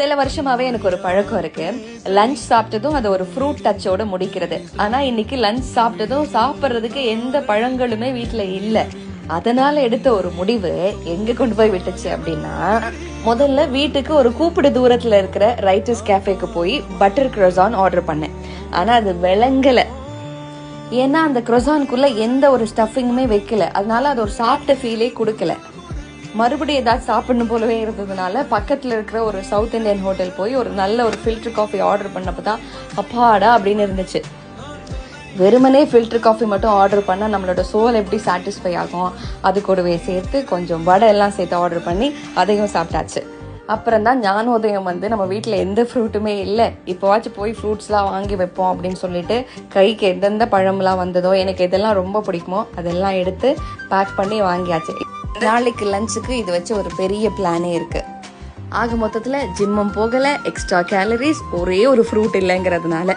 சில வருஷமாவே எனக்கு ஒரு பழக்கம் இருக்கு. லஞ்ச் சாப்பிட்டதும் அதை ஒரு ஃப்ரூட் டச்சோட முடிக்கிறது. ஆனா இன்னைக்கு லஞ்ச் சாப்பிட்டதும் சாப்பிட்றதுக்கு எந்த பழங்களுமே வீட்டுல இல்ல. அதனால எடுத்த ஒரு முடிவு எங்க கொண்டு போய் விட்டுச்சு அப்படின்னா, முதல்ல வீட்டுக்கு ஒரு கூப்பிடு தூரத்துல இருக்கிற ரைட்டர்ஸ் கேஃபேக்கு போய் பட்டர் க்ரோசான் ஆர்டர் பண்ணேன். ஆனா அது விளங்கல. ஏன்னா அந்த க்ரோசான்குள்ள எந்த ஒரு ஸ்டஃபிங்குமே வைக்கல. அதனால அது ஒரு சாப்பிட்ட ஃபீலே கொடுக்கல. மறுபடியும் ஏதாவது சாப்பிடணும் போலவே இருந்ததுனால பக்கத்துல இருக்கிற ஒரு சவுத் இந்தியன் ஹோட்டல் போய் ஒரு நல்ல ஒரு ஃபில்டர் காஃபி ஆர்டர் பண்ணப்பதான் அப்பாடா அப்படின்னு இருந்துச்சு. வெறுமனே ஃபில்டர் காஃபி மட்டும் ஆர்டர் பண்ணா நம்மளோட சோல் எப்படி சாட்டிஸ்ஃபை ஆகும், அது கூடவே சேர்த்து கொஞ்சம் வடை எல்லாம் சேர்த்து ஆர்டர் பண்ணி அதையும் சாப்பிட்டாச்சு. அப்புறம் தான் ஞானோதயம் நம்ம வீட்டில் எந்த ஃப்ரூட்டுமே இல்லை, இப்போவாச்சும் போய் ஃப்ரூட்ஸ்லாம் வாங்கி வைப்போம் அப்படின்னு சொல்லிட்டு கைக்கு எந்தெந்த பழம்லாம் வந்ததோ, எனக்கு எதெல்லாம் ரொம்ப பிடிக்குமோ அதெல்லாம் எடுத்து பேக் பண்ணி வாங்கியாச்சு. நாளைக்கு லஞ்சுக்கு இது வச்சு ஒரு பெரிய பிளானே இருக்கு. ஆக மொத்தத்தில் ஜிம்மும் போகலை, எக்ஸ்ட்ரா கேலரிஸ், ஒரே ஒரு ஃப்ரூட் இல்லைங்கிறதுனால